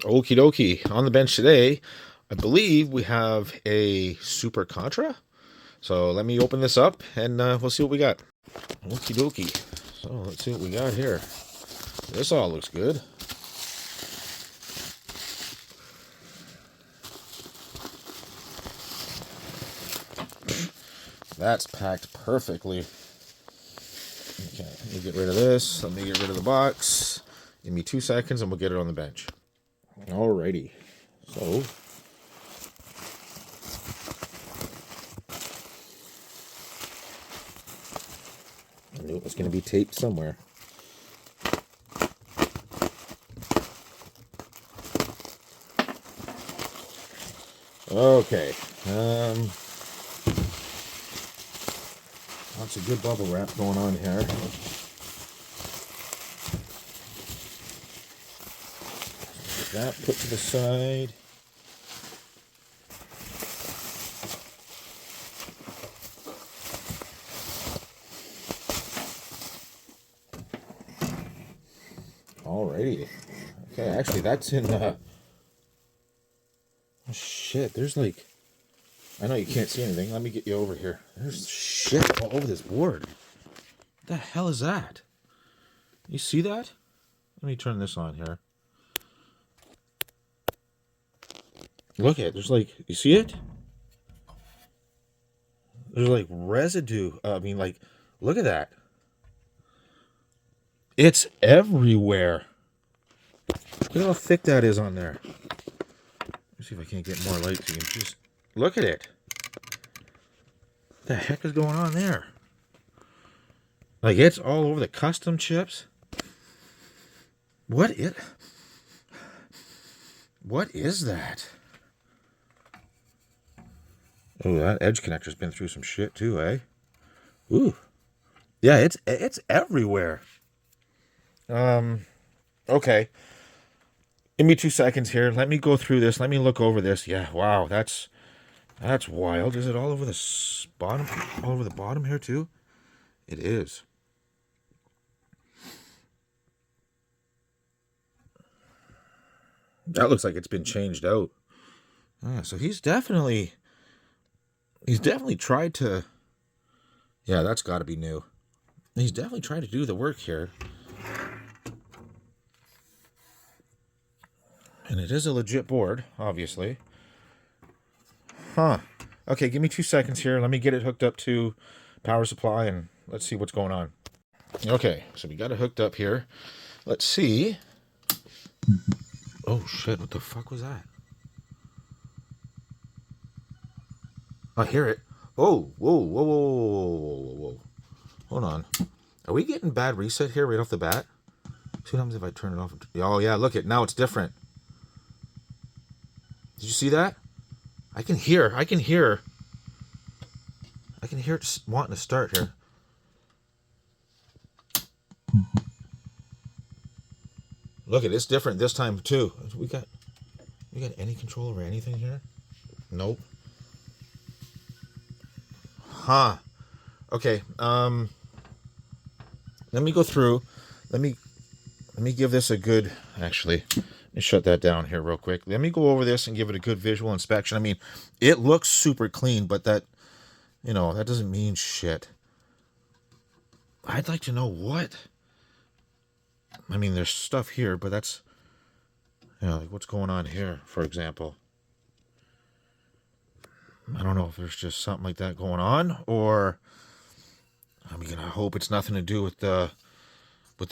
Okie dokie. On the bench today, I believe we have a Super Contra. So let me open this up and we'll see what we got. Okie dokie. So let's see what we got here. This all looks good. That's packed perfectly. Okay, let me get rid of this. Let me get rid of the box. Give me 2 seconds and we'll get it on the bench. Alrighty. So I knew it was going to be taped somewhere. Okay. Lots of good bubble wrap going on here. Get that put to the side. Alrighty. Okay, actually that's in oh shit, there's like, I know you can't see anything. Let me get you over here. There's shit all over this board. What the hell is that? You see that? Let me turn this on here. Look at it. There's like, you see it? There's like residue. I mean, like, look at that. It's everywhere. Look at how thick that is on there. Let's see if I can't get more light so you can just look at it. What the heck is going on there? Like, it's all over the custom chips. What is that? Oh, that edge connector's been through some shit too, eh? Ooh. Yeah, it's everywhere. Okay. Give me 2 seconds here. Let me go through this. Let me look over this. Yeah, wow, that's wild. Is it all over the bottom? All over the bottom here too? It is. That looks like it's been changed out. So he's definitely tried to. Yeah, that's got to be new. He's definitely tried to do the work here. And it is a legit board, obviously. Huh. Okay, give me 2 seconds here. Let me get it hooked up to power supply and let's see what's going on. Okay, so we got it hooked up here. Let's see. Oh shit, what the fuck was that? I hear it. Oh, whoa, whoa, whoa, whoa, whoa, whoa. Hold on. Are we getting bad reset here right off the bat? See what happens if I turn it off? Oh yeah, look it. Now it's different. Did you see that? I can hear it wanting to start here. Look, it's different this time too. We got any control over anything here? Nope. Huh. Okay. Let me go through. Let me give this a good. Actually, let me shut that down here real quick. Let me go over this and give it a good visual inspection. I mean, it looks super clean, but that, that doesn't mean shit. I'd like to know what. I mean, there's stuff here, but that's, like what's going on here, for example. I don't know if there's just something like that going on, or I mean, I hope it's nothing to do with the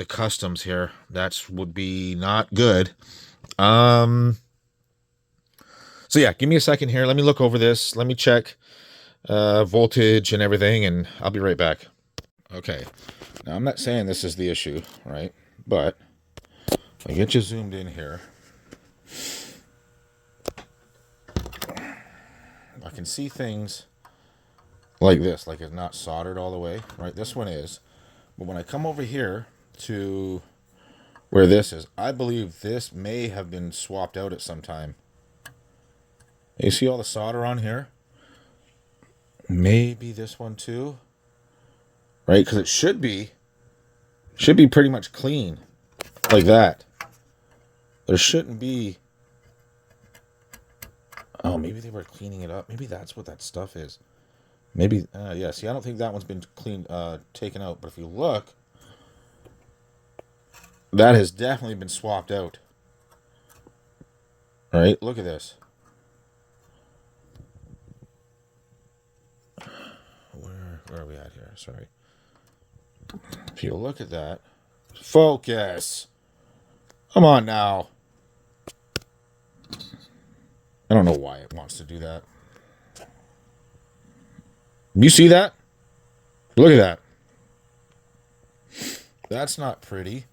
customs here. That would be not good. So yeah, give me a second here. Let me look over this. Let me check voltage and everything, and I'll be right back. Okay. Now, I'm not saying this is the issue, right? But if I get you zoomed in here, I can see things like this, like it's not soldered all the way, right? This one is. But when I come over here to where this is, I believe this may have been swapped out at some time. You see all the solder on here? Maybe this one too, right? Because it should be pretty much clean like that. There shouldn't be Oh, maybe they were cleaning it up. Maybe that's what that stuff is. Maybe, yeah, see, I don't think that one's been cleaned, taken out. But if you look, that has definitely been swapped out. All right, look at this. Where are we at here? Sorry. If you look at that, focus. Come on now. I don't know why it wants to do that. You see that? Look at that. That's not pretty.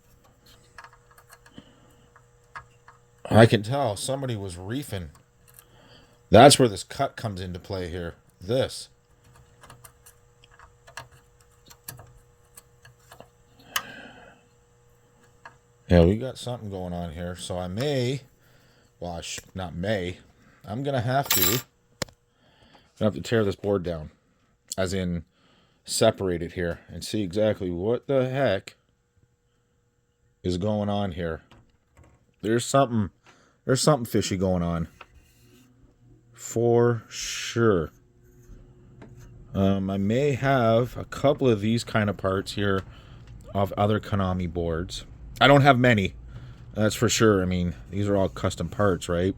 I can tell somebody was reefing. That's where this cut comes into play here. This. Yeah, we got something going on here. So I may, well, not may, I'm going to have to tear this board down. As in, separate it here and see exactly what the heck is going on here. There's something fishy going on. For sure. I may have a couple of these kind of parts here of other Konami boards. I don't have many. That's for sure. I mean, these are all custom parts, right?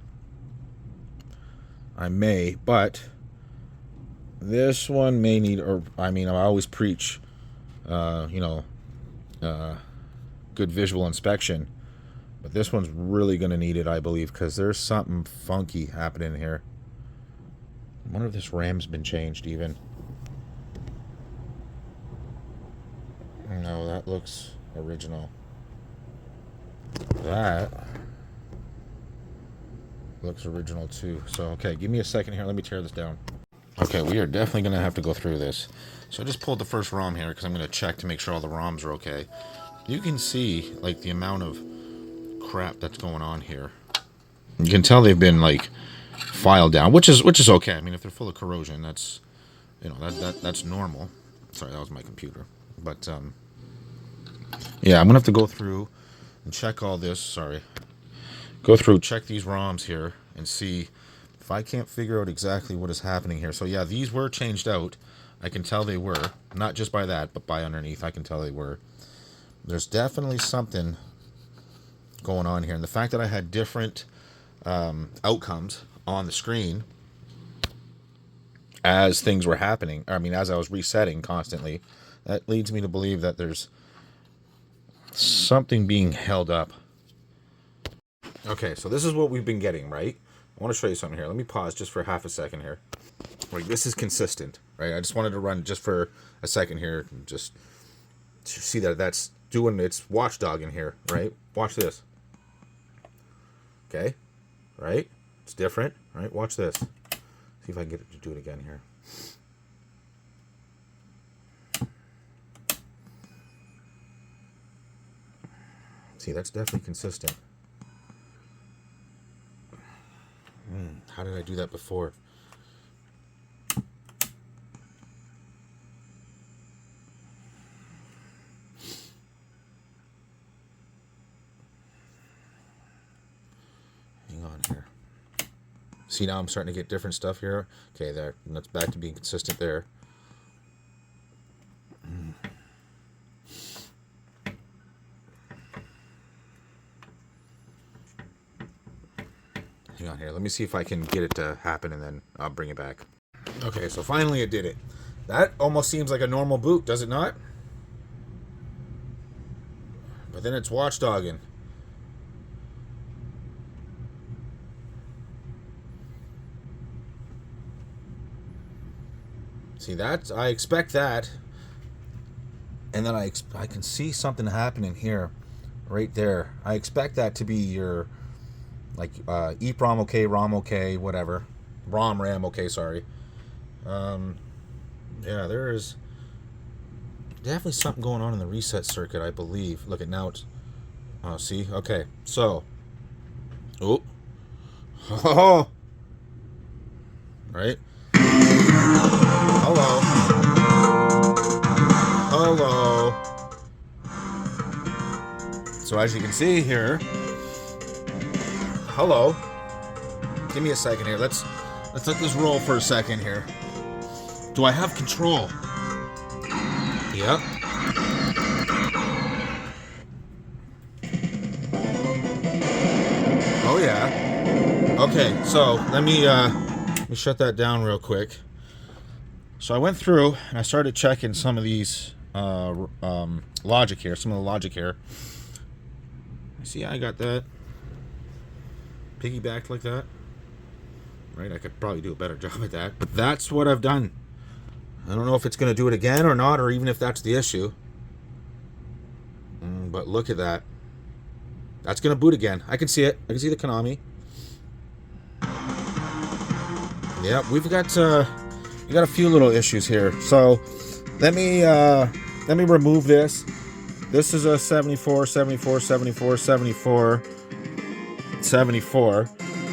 I may, but this one may need, or I mean, I always preach, good visual inspection. But this one's really going to need it, I believe, because there's something funky happening here. I wonder if this RAM's been changed even. No, that looks original. That looks original too. So, okay, give me a second here. Let me tear this down. Okay, we are definitely going to have to go through this. So I just pulled the first ROM here because I'm going to check to make sure all the ROMs are okay. You can see, like, the amount of crap that's going on here. You can tell they've been, like, filed down, which is okay. I mean, if they're full of corrosion, that's, that's normal. Sorry, that was my computer. But, yeah, I'm going to have to go through and check all this. Sorry. Go through, check these ROMs here, and see if I can't figure out exactly what is happening here. So, yeah, these were changed out. I can tell they were. Not just by that, but by underneath. I can tell they were. There's definitely something going on here. And the fact that I had different outcomes on the screen as things were happening, I mean, as I was resetting constantly, that leads me to believe that there's something being held up. Okay, so this is what we've been getting, right? I want to show you something here. Let me pause just for half a second here. Like, this is consistent, right? I just wanted to run just for a second here, just to see that that's doing its watchdog in here, right? Watch this. Okay, right? It's different, right? Watch this. See if I can get it to do it again here. See, that's definitely consistent. How did I do that before? Hang on here. See, now I'm starting to get different stuff here. Okay, there. And that's back to being consistent there. Hang on here. Let me see if I can get it to happen, and then I'll bring it back. Okay, so finally it did it. That almost seems like a normal boot, does it not? But then it's watchdogging. See, that, I expect that. And then I can see something happening here, right there. I expect that to be your, like, EEPROM okay, ROM okay, whatever. ROM, RAM okay, sorry. Yeah, there is definitely something going on in the reset circuit, I believe. Look at now it's, oh, see? Okay, so, oh, right? Hello. Hello. So as you can see here, hello. Give me a second here. Let's let this roll for a second here. Do I have control? Yep. Oh yeah. Okay, so let me shut that down real quick. So I went through and I started checking some of these logic here, some of the logic here. See, I got that piggybacked like that. Right, I could probably do a better job at that, but that's what I've done. I don't know if it's going to do it again or not, or even if that's the issue. But look at that. That's going to boot again. I can see it. I can see the Konami. Yeah, we got a few little issues here. So let me remove this. This is a 74, 74, 74, 74, 74.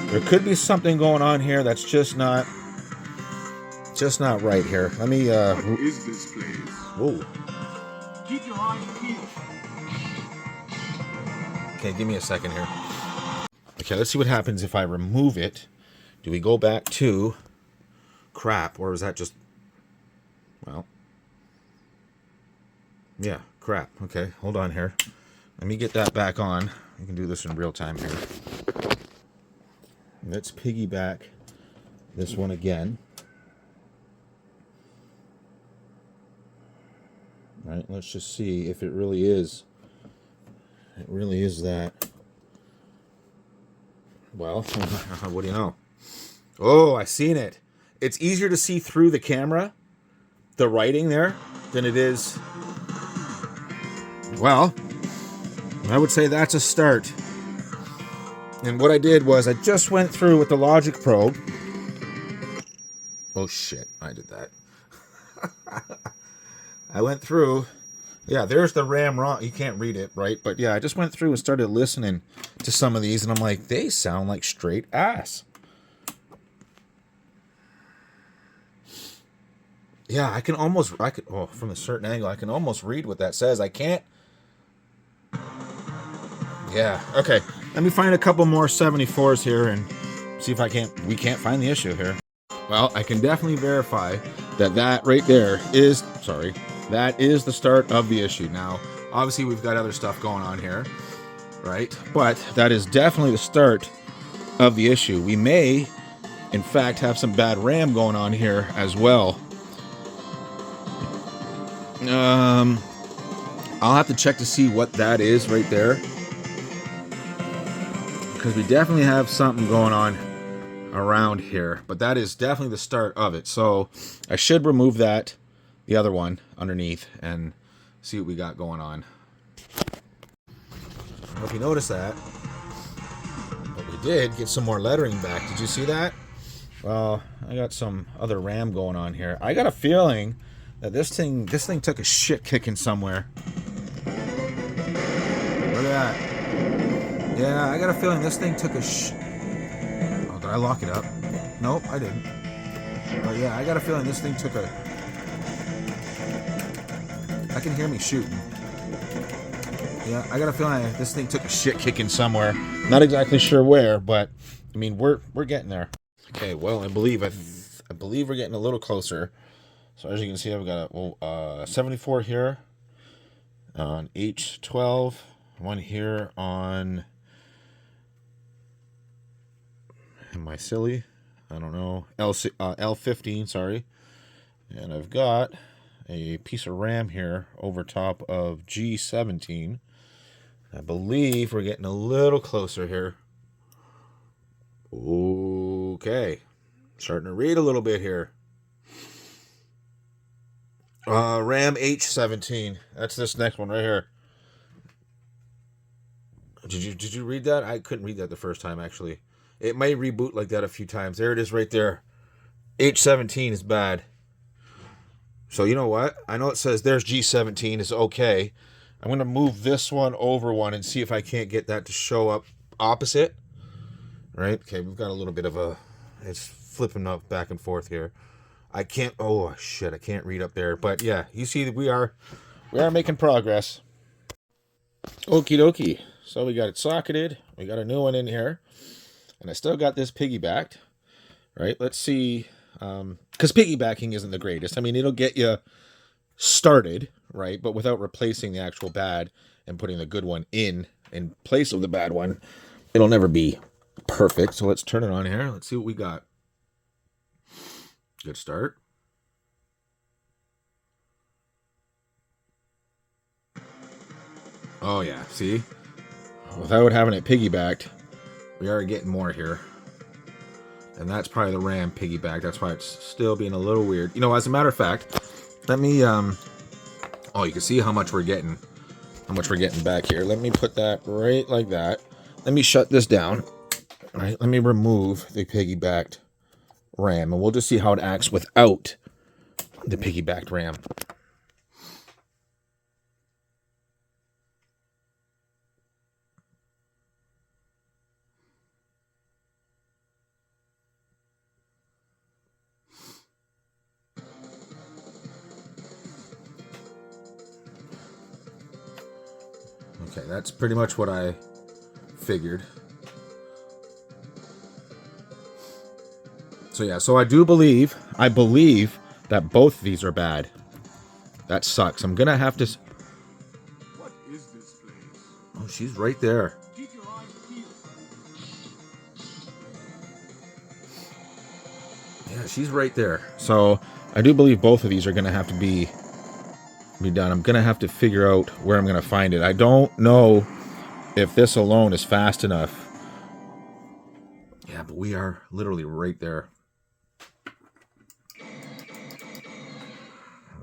There could be something going on here that's just not right here. Let me What is this place? Whoa. Keep your eyes peeled. Okay, give me a second here. Okay, let's see what happens if I remove it. Do we go back to crap, or is that just, well, yeah, crap. Okay, hold on here. Let me get that back on. We can do this in real time here. Let's piggyback this one again. All right, let's just see if it really is. It really is that. Well, what do you know? Oh, I seen it. It's easier to see through the camera, the writing there, than it is. Well, I would say that's a start. And what I did was I just went through with the logic probe. Oh shit, I did that. I went through. Yeah, there's the RAM wrong. You can't read it, right? But yeah, I just went through and started listening to some of these, and I'm like, they sound like straight ass. Yeah, I could, oh, from a certain angle, I can almost read what that says. I can't. Yeah, okay. Let me find a couple more 74s here and see if we can't find the issue here. Well, I can definitely verify that right there is, that is the start of the issue. Now, obviously we've got other stuff going on here, right? But that is definitely the start of the issue. We may, in fact, have some bad RAM going on here as well. I'll have to check to see what that is right there, because we definitely have something going on around here, but that is definitely the start of it. So I should remove that, the other one underneath, and see what we got going on. I don't know if you noticed that, but we did get some more lettering back. Did you see that? Well, I got some other RAM going on here. I got a feeling that this thing took a shit kicking somewhere. Look at that. Yeah, I got a feeling this thing took a Oh, did I lock it up? Nope, I didn't. But yeah, I got a feeling this thing took a... I can hear me shooting. Yeah, I got a feeling this thing took a shit kicking somewhere. Not exactly sure where, but I mean, we're getting there. Okay, well, I believe we're getting a little closer. So as you can see, I've got a 74 here on H12, one here on, am I silly? I don't know, L15, sorry. And I've got a piece of RAM here over top of G17. I believe we're getting a little closer here. Okay, starting to read a little bit here. RAM H17. That's this next one right here. Did you read that? I couldn't read that the first time, actually. It may reboot like that a few times. There it is right there. H17 is bad. So you know what? I know it says there's G17 is okay. I'm going to move this one over one and see if I can't get that to show up opposite. Right? Okay, we've got a little bit of a... It's flipping up back and forth here. I can't... Oh, shit. I can't read up there. But yeah, you see that we are making progress. Okie dokie. So we got it socketed. We got a new one in here. And I still got this piggybacked, right? Let's see, because piggybacking isn't the greatest. I mean, it'll get you started, right? But without replacing the actual bad and putting the good one in place of the bad one, it'll never be perfect. So let's turn it on here. Let's see what we got. Good start. Oh yeah, see? Without having it piggybacked, we are getting more here. And that's probably the RAM piggyback. That's why it's still being a little weird. You know, as a matter of fact, let me, oh, you can see how much we're getting. How much we're getting back here. Let me put that right like that. Let me shut this down. All right, let me remove the piggybacked RAM. And we'll just see how it acts without the piggybacked RAM. Okay, that's pretty much what I figured. So yeah, so I believe that both of these are bad. That sucks. I'm gonna have to. What is this place? Oh, she's right there. Keep your eyes peeled. Yeah, she's right there. So I do believe both of these are gonna have to be done. I'm gonna have to figure out where I'm gonna find it. I don't know if this alone is fast enough. Yeah, but we are literally right there.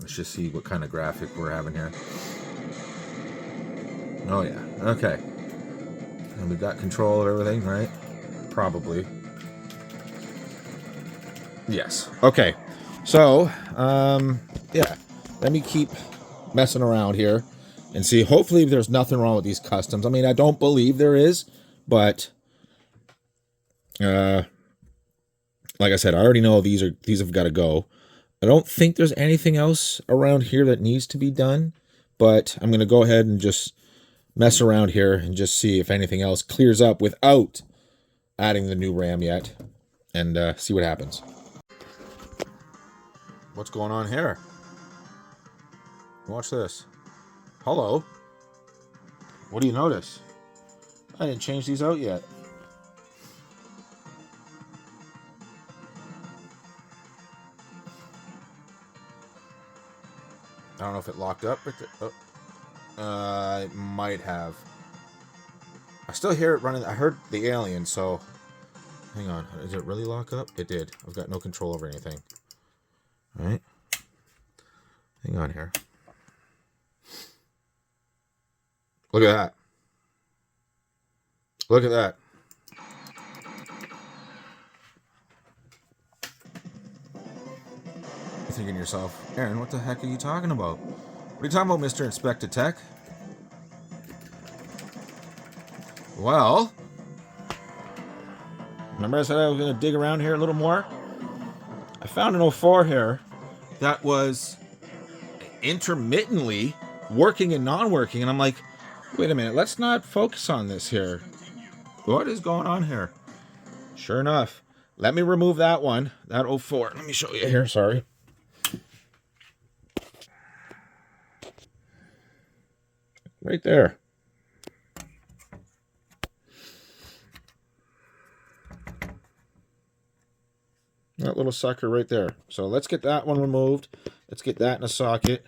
Let's just see what kind of graphic we're having here. Oh yeah, okay. And we got control of everything, right? Probably. Yes. Okay. So, yeah. Let me keep messing around here and see. Hopefully there's nothing wrong with these customs. I mean, I don't believe there is, but like I said, I already know these have got to go. I don't think there's anything else around here that needs to be done, but I'm going to go ahead and just mess around here and just see if anything else clears up without adding the new RAM yet, and see what happens. What's going on here? Watch this. Hello. What do you notice? I didn't change these out yet. I don't know if it locked up. It might have. I still hear it running. I heard the alien, so... Hang on. Did it really lock up? It did. I've got no control over anything. All right. Hang on here. Look at that. Look at that. You're thinking to yourself, Aaron, what the heck are you talking about? What are you talking about, Mr. Inspector Tech? Well, remember I said I was going to dig around here a little more? I found an 04 here that was intermittently working and non-working, and I'm like, wait a minute, let's not focus on this here. What is going on here? Sure enough, let me remove that one, that 04. Let me show you here, sorry. Right there. That little sucker right there. So let's get that one removed. Let's get that in a socket.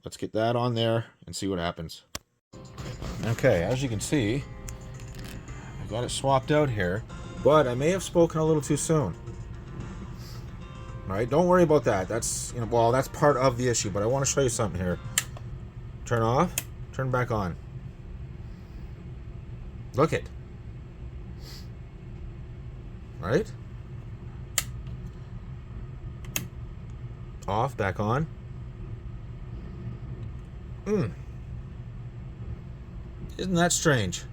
Let's get that on there and see what happens. Okay, as you can see, I got it swapped out here, but I may have spoken a little too soon. All right, don't worry about that. That's, well, that's part of the issue, but I want to show you something here. Turn off, turn back on. Look it. Right? Off, back on. Isn't that strange?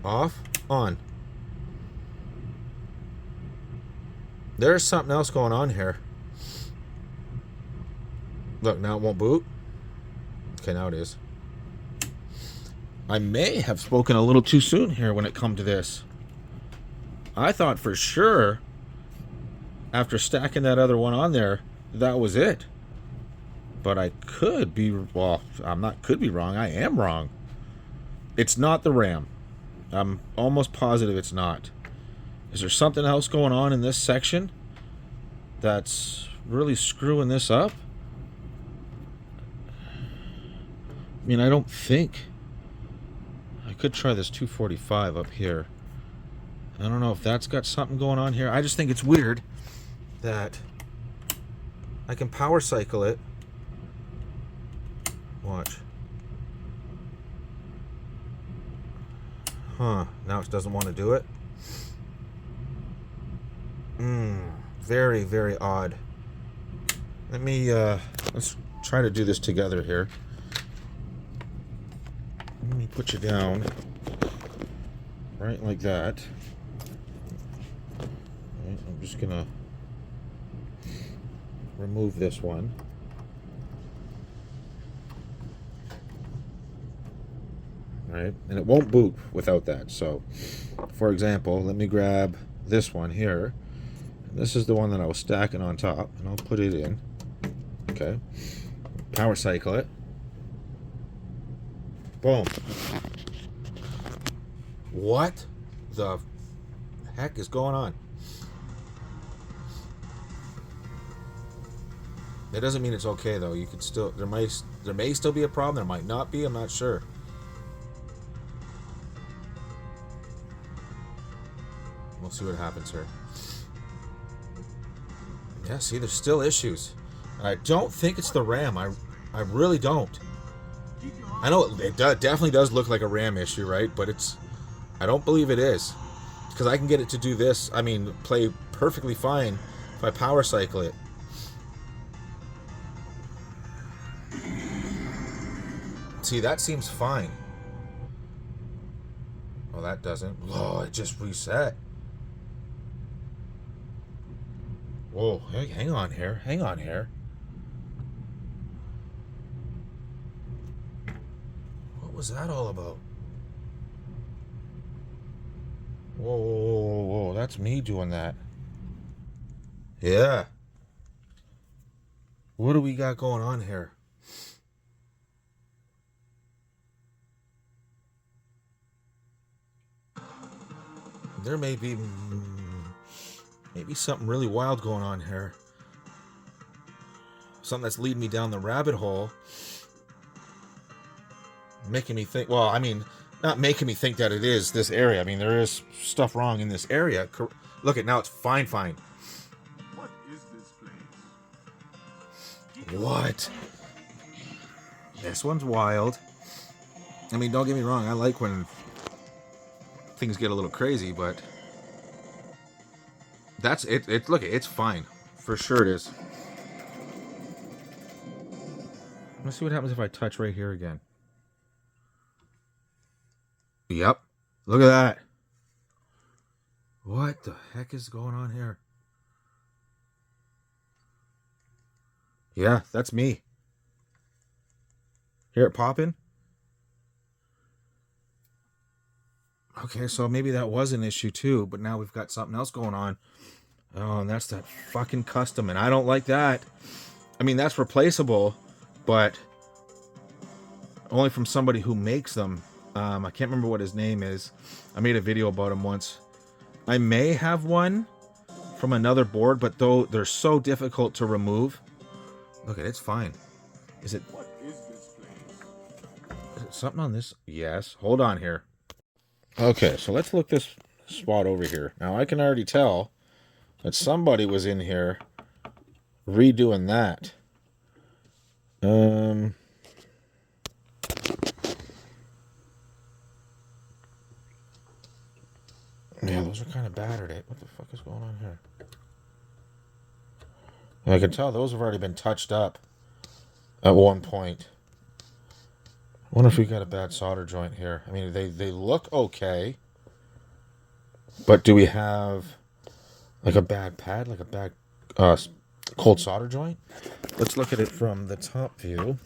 Off, on. There's something else going on here. Look, now it won't boot. Okay, now it is. I may have spoken a little too soon here when it come to this. I thought for sure, after stacking that other one on there, that was it. But I could be, well, I'm not could be wrong. I am wrong. It's not the RAM. I'm almost positive it's not. Is there something else going on in this section that's really screwing this up? I mean, I don't think. I could try this 245 up here. I don't know if that's got something going on here. I just think it's weird that I can power cycle it. Watch. Huh. Now it doesn't want to do it. Very, very odd. Let me, let's try to do this together here. Let me put you down. Right like that. Right, I'm just gonna remove this one. Right, and it won't boot without that. So, for example, let me grab this one here. This is the one that I was stacking on top, and I'll put it in. Okay, power cycle it. Boom. What the heck is going on? That doesn't mean it's okay though. You could still, there may still be a problem. There might not be. I'm not sure. We'll see what happens here. Yeah, see, there's still issues. I don't think it's the RAM. I really don't. I know it definitely does look like a RAM issue, right? But I don't believe it is. Because I can get it to do this. I mean, play perfectly fine if I power cycle it. See, that seems fine. Oh, that doesn't. Oh, it just reset. Whoa, hey, hang on here. Hang on here. What was that all about? Whoa, whoa, whoa, whoa. That's me doing that. Yeah. What do we got going on here? There may be maybe something really wild going on here. Something that's leading me down the rabbit hole. Making me think, well, I mean, not making me think that it is this area. I mean, there is stuff wrong in this area. Look at now, it's fine. What is this place? What? This one's wild. I mean, don't get me wrong. I like when things get a little crazy, but that's it. Look, it's fine. For sure it is. Let's see what happens if I touch right here again. Yep. Look at that. What the heck is going on here? Yeah, that's me. Hear it popping? Okay, so maybe that was an issue too, but now we've got something else going on. Oh, and that's that fucking custom, and I don't like that. I mean, that's replaceable, but only from somebody who makes them. I can't remember what his name is. I made a video about him once. I may have one from another board, but though they're so difficult to remove. Look, it's fine. Is it? What is this place? Is it something on this? Yes. Hold on here. Okay, so let's look this spot over here. Now I can already tell that somebody was in here redoing that. Yeah, those are kind of battered. What the fuck is going on here? I can tell those have already been touched up at one point. I wonder if we got a bad solder joint here. I mean, they look okay. But do we have like a bad pad, like a bad cold solder joint? Let's look at it from the top view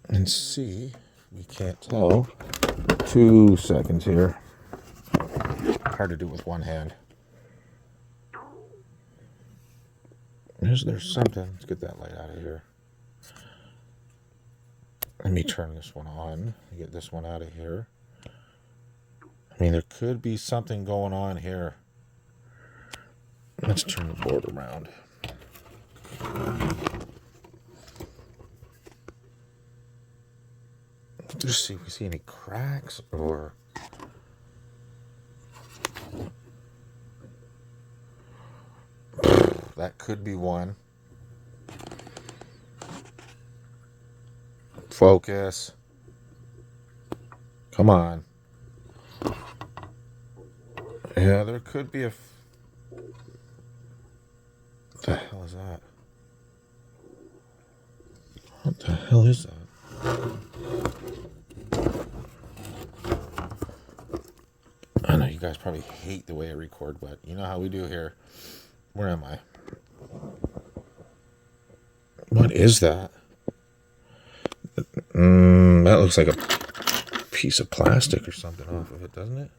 and see We can't tell. 2 seconds here. Hard to do with one hand. There's something. Let's get that light out of here. Let me turn this one on. Get this one out of here. I mean, there could be something going on here. Let's turn the board around. Just see if we see any cracks or... That could be one. Focus. Come on. Yeah, there could be a... What the hell is that? What the hell is that? I know you guys probably hate the way I record, but you know how we do here. Where am I? What is that? That looks like a piece of plastic or something off of it, doesn't it?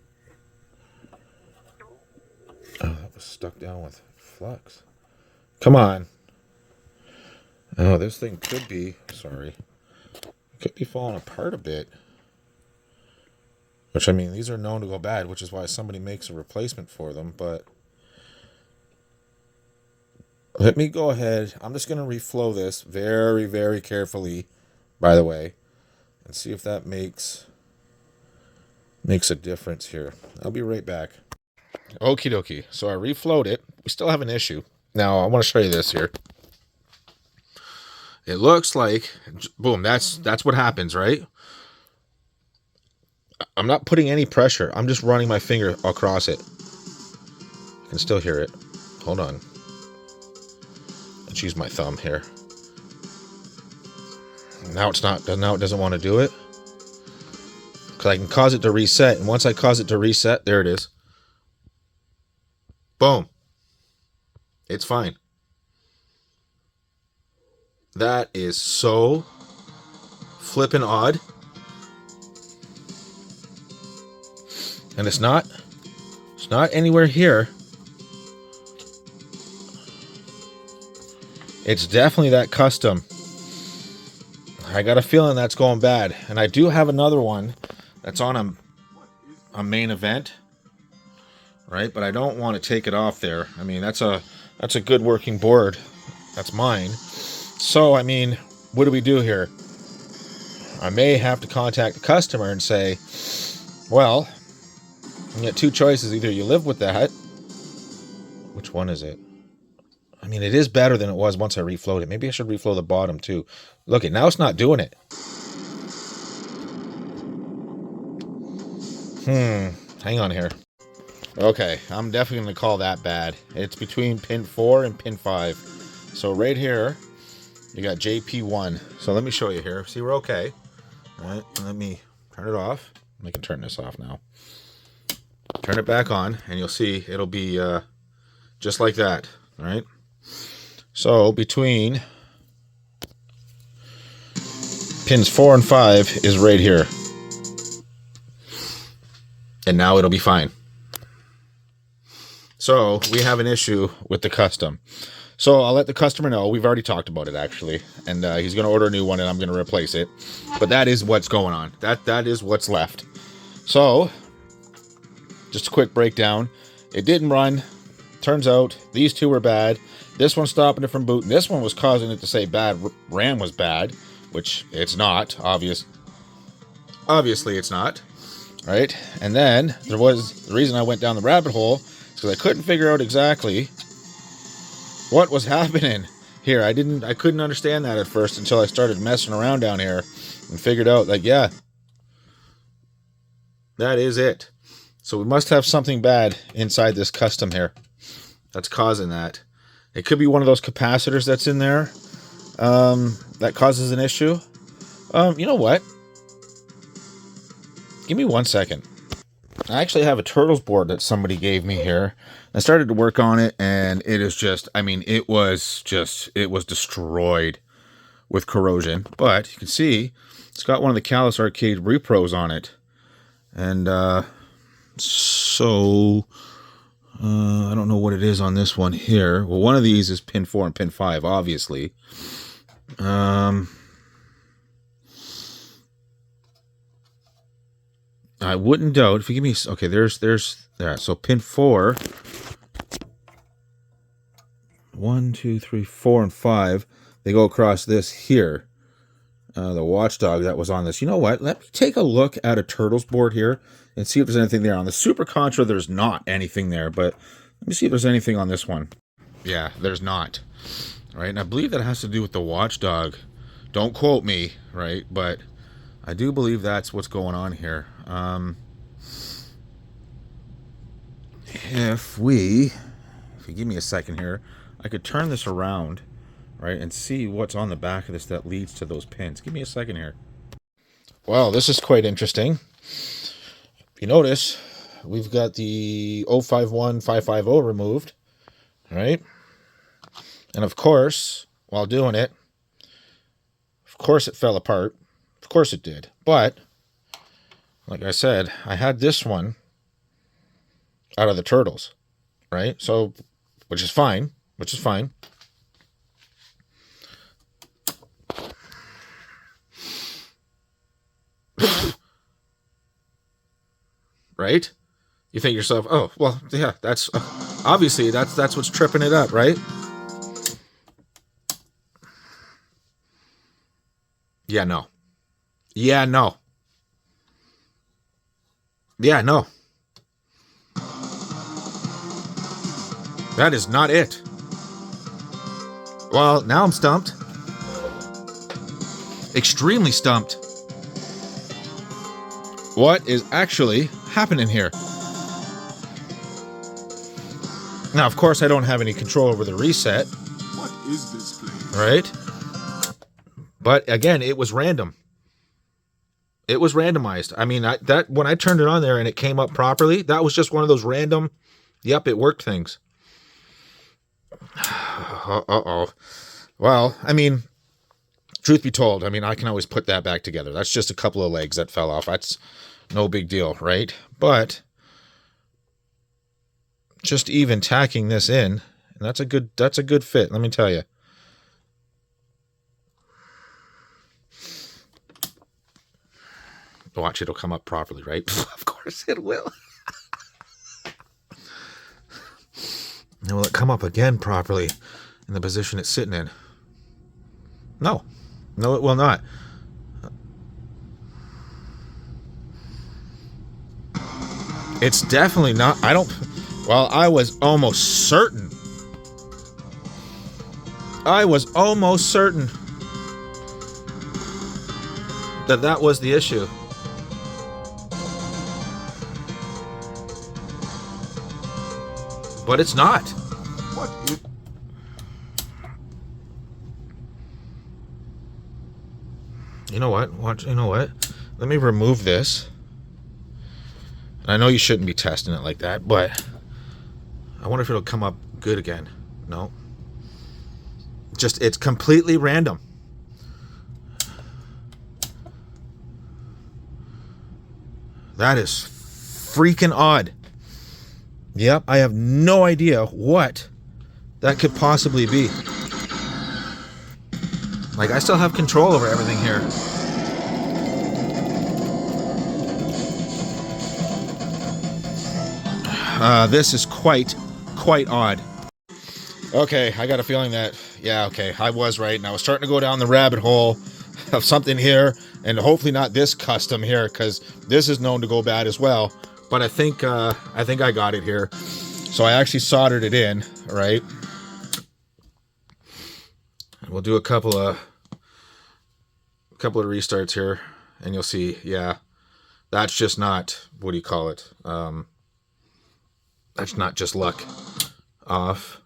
Oh, that was stuck down with flux. Come on. Oh, this thing could be, sorry, could be falling apart a bit. Which, I mean, these are known to go bad, which is why somebody makes a replacement for them, but let me go ahead. I'm just going to reflow this very, very carefully, by the way, and see if that makes a difference here. I'll be right back. Okie dokie. So I reflowed it. We still have an issue. Now, I want to show you this here. It looks like, boom, that's what happens, right? I'm not putting any pressure. I'm just running my finger across it. You can still hear it. Hold on. Let's use my thumb here. Now it's not. Now it doesn't want to do it. Because I can cause it to reset. And once I cause it to reset, there it is. Boom. It's fine. That is so flippin' odd. And it's not anywhere here. It's definitely that custom. I got a feeling that's going bad. And I do have another one that's on a main event. Right? But I don't want to take it off there. I mean, that's a good working board. That's mine. So, I mean, what do we do here? I may have to contact the customer and say, well, you get two choices. Either you live with that. Which one is it? I mean, it is better than it was once I reflowed it. Maybe I should reflow the bottom too. Look, now it's not doing it. Hang on here. Okay, I'm definitely going to call that bad. It's between pin 4 and pin 5. So right here, you got JP1. So let me show you here. See, we're okay. All right, let me turn it off. I can turn this off now. Turn it back on, and you'll see it'll be just like that. All right. So between pins 4 and 5 is right here. And now it'll be fine. So we have an issue with the custom. So I'll let the customer know. We've already talked about it, actually. And he's going to order a new one, and I'm going to replace it. But that is what's going on. That is what's left. So, just a quick breakdown. It didn't run. Turns out these two were bad. This one's stopping it from booting. This one was causing it to say bad. RAM was bad, which it's not. Obviously, it's not. Right? And then there was the reason I went down the rabbit hole is because I couldn't figure out exactly what was happening here. I couldn't understand that at first until I started messing around down here and figured out, like, yeah, that is it. So we must have something bad inside this custom here that's causing that. It could be one of those capacitors that's in there that causes an issue. You know what? Give me 1 second. I actually have a Turtles board that somebody gave me here. I started to work on it, and it is just, I mean, it was destroyed with corrosion. But you can see it's got one of the Callus Arcade repros on it. And so I don't know what it is on this one here. Well, one of these is pin 4 and pin 5, obviously. I wouldn't doubt if you give me, okay, there's there. So pin 4, 1, 2, 3, 4, and 5, they go across this here. The watchdog that was on this. You know what? Let me take a look at a Turtles board here and see if there's anything there. On the Super Contra, there's not anything there, but let me see if there's anything on this one. Yeah, there's not. Right, and I believe that has to do with the watchdog. Don't quote me, right? But I do believe that's what's going on here. If you give me a second here, I could turn this around, right, and see what's on the back of this that leads to those pins. Give me a second here. Well, this is quite interesting. If you notice, we've got the 051550 removed, right? And of course, while doing it, of course it fell apart. Of course it did. But like I said, I had this one out of the Turtles, right? So, which is fine, right? You think to yourself, oh, well, yeah, that's obviously that's what's tripping it up, right? Yeah, no. Yeah, no. Yeah, no. That is not it. Well, now I'm stumped. Extremely stumped. What is actually happening here? Now, of course, I don't have any control over the reset. What is this place? Right? But again, it was random. It was randomized. I mean, that when I turned it on there and it came up properly, that was just one of those random, yep, it worked things. Uh-oh. Well, I mean, truth be told, I mean, I can always put that back together. That's just a couple of legs that fell off. That's no big deal, right? But just even tacking this in, and that's a good fit, let me tell you. Watch, it'll come up properly, right? Of course it will. And will it come up again properly in the position it's sitting in? No. No, it will not. It's definitely not. Well, I was almost certain. That was the issue. But it's not. What is... You know what? You know what? Let me remove this. And I know you shouldn't be testing it like that, but I wonder if it'll come up good again. No. Just, it's completely random. That is freaking odd. Yep, I have no idea what that could possibly be. Like, I still have control over everything here. This is quite odd. Okay, I got a feeling that, yeah, okay, I was right, and I was starting to go down the rabbit hole of something here, and hopefully not this custom here, because this is known to go bad as well. But I think I got it here. So I actually soldered it in, right? And we'll do a couple of restarts here, and you'll see, yeah, that's just not, what do you call it? That's not just luck. Off.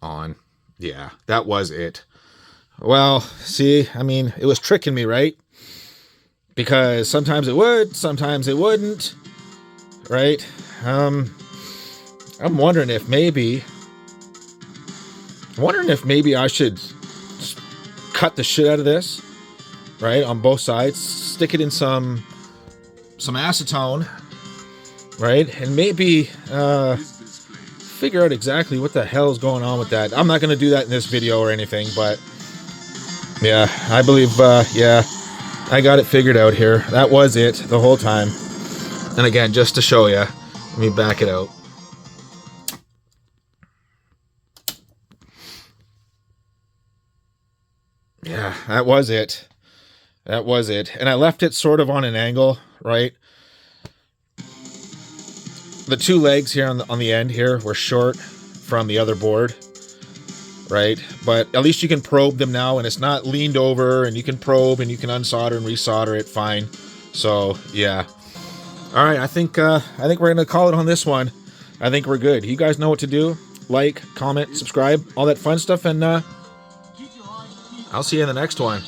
On. Yeah, that was it. Well, see, I mean, it was tricking me, right? Because sometimes it would, sometimes it wouldn't, right? I'm wondering if maybe I'm wondering if maybe I should cut the shit out of this, right, on both sides, stick it in some acetone, right, and maybe figure out exactly what the hell is going on with that. I'm not going to do that in this video or anything, but yeah, I believe, yeah, I got it figured out here. That was it the whole time. And again, just to show you, let me back it out. Yeah, that was it. That was it. And I left it sort of on an angle, right? The two legs here on the end here were short from the other board, right? But at least you can probe them now, and it's not leaned over, and you can probe and you can unsolder and resolder it fine. So yeah. All right, I think we're gonna call it on this one. I think we're good. You guys know what to do. Like, comment, subscribe, all that fun stuff, and I'll see you in the next one.